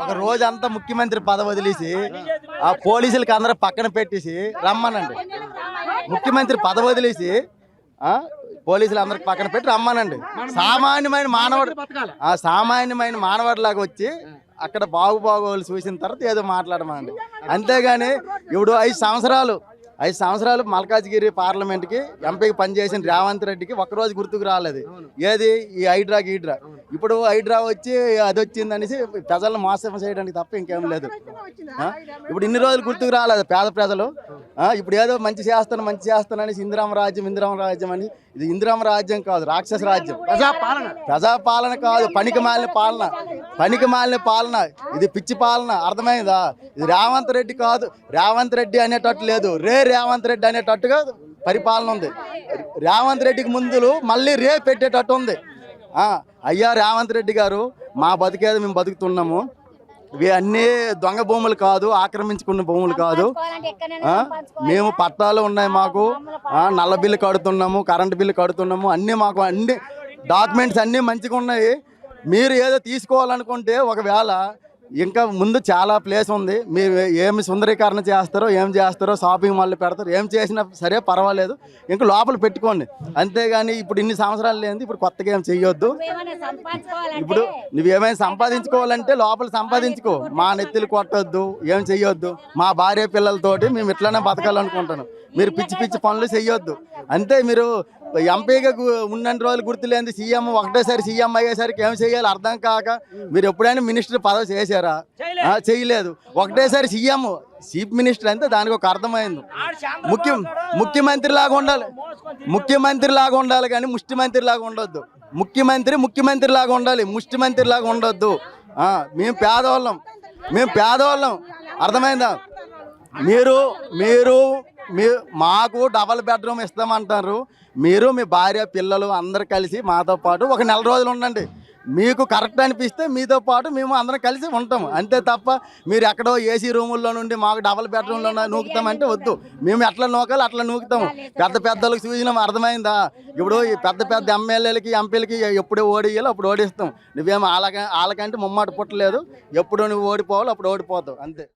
ఒక రోజంతా ముఖ్యమంత్రి పదవి వదిలేసి ఆ పోలీసులకి అందరూ పక్కన పెట్టేసి రమ్మనండి. ముఖ్యమంత్రి పదవి వదిలేసి పోలీసులు అందరికి పక్కన పెట్టి రమ్మనండి. సామాన్యమైన మానవుడిలాగా వచ్చి అక్కడ బాగోగులు చూసిన తర్వాత ఏదో మాట్లాడమనండి. అంతేగాని ఇప్పుడు 5 సంవత్సరాలు మల్కాజ్గిరి పార్లమెంట్కి ఎంపీకి పనిచేసిన రేవంత్ రెడ్డికి ఒక్కరోజు గుర్తుకు రాలేదు. ఏది ఈ హైడ్రా. ఇప్పుడు హైడ్రా వచ్చి అది వచ్చిందనేసి ప్రజలను మోసం చేయడానికి తప్ప ఇంకేం లేదు. ఇప్పుడు ఇన్ని రోజులు గుర్తుకు రాలేదు పేద ప్రజలు. ఇప్పుడు ఏదో మంచి చేస్తానని ఇందిరామ రాజ్యం అని. ఇది ఇందిరామ రాజ్యం కాదు, రాక్షస రాజ్యం. ప్రజాపాలన కాదు, పనికి మాలిన పాలన. ఇది పిచ్చి పాలన, అర్థమైందా? ఇది రేవంత్ రెడ్డి కాదు, రేవంత్ రెడ్డి అనేటట్టు లేదు, రేవంత్ రెడ్డి అనేటట్టుగా పరిపాలన ఉంది. రేవంత్ రెడ్డికి ముందు మళ్ళీ పెట్టేటట్టు ఉంది. అయ్యా రేవంత్ రెడ్డి గారు, మా బతికేది మేము బతుకుతున్నాము. ఇవి అన్నీ దొంగ భూములు కాదు, ఆక్రమించుకున్న భూములు కాదు. మేము పట్టాలు ఉన్నాయి, మాకు నల్ల బిల్లు కడుతున్నాము, కరెంటు బిల్లు కడుతున్నాము, అన్నీ మాకు అన్ని డాక్యుమెంట్స్ అన్నీ మంచిగా ఉన్నాయి. మీరు ఏదో తీసుకోవాలనుకుంటే ఒకవేళ ఇంకా ముందు చాలా ప్లేస్ ఉంది. మీరు ఏమి సుందరీకరణ చేస్తారో షాపింగ్ మాల్ పెడతారో ఏం చేసినా సరే పర్వాలేదు, ఇంకా లోపల పెట్టుకోండి. అంతేగాని ఇప్పుడు ఇన్ని సంవత్సరాలు లేదు, ఇప్పుడు కొత్తగా ఏం చెయ్యొద్దు. ఇప్పుడు నువ్వేమైనా సంపాదించుకోవాలంటే లోపల సంపాదించుకో, మా నెత్తిలు కొట్టొద్దు, ఏం చెయ్యొద్దు. మా భార్య పిల్లలతోటి మేము ఇట్లానే బతకాలనుకుంటాను. మీరు పిచ్చి పనులు చెయ్యొద్దు. అంతే. మీరు ఎంపీగా ఉన్న రోజులు గుర్తులేంది, సీఎం ఒకటేసారి సీఎం అయ్యేసరికి ఏం చేయాలి అర్థం కాక మీరు ఎప్పుడైనా మినిస్టర్ పదవి చేశారా? చేయలేదు. ఒకటేసారి చీఫ్ మినిస్టర్ అంటే దానికి ఒక అర్థమైంది. ముఖ్యమంత్రి లాగా ఉండాలి కానీ ముష్టిమంత్రి లాగా ఉండొద్దు. ముఖ్యమంత్రి లాగా ఉండాలి, ముష్టిమంత్రి లాగా ఉండొద్దు. మేము పేదవాళ్ళం, అర్థమైందా? మీరు మాకు డబల్ బెడ్రూమ్ ఇస్తామంటారు. మీరు మీ భార్య పిల్లలు అందరు కలిసి మాతో పాటు ఒక నెల రోజులు ఉండండి. మీకు కరెక్ట్ అనిపిస్తే మీతో పాటు మేము అందరం కలిసి ఉంటాము. అంతే తప్ప మీరు ఎక్కడో ఏసీ రూముల్లో నుండి మాకు డబల్ బెడ్రూమ్లో నూకుతామంటే వద్దు. మేము ఎట్లా నూకాలి అట్లా నూకుతాము. పెద్దలకు చూసినాము, అర్థమైందా? ఇప్పుడు ఈ పెద్ద ఎమ్మెల్యేలకి ఎంపీలకి ఎప్పుడు ఓడియాలో అప్పుడు ఓడిస్తాం. నువ్వేమో వాళ్ళకంటే ముమ్మాట పుట్టలేదు. ఎప్పుడు నువ్వు ఓడిపోవాలి అప్పుడు ఓడిపోతావు, అంతే.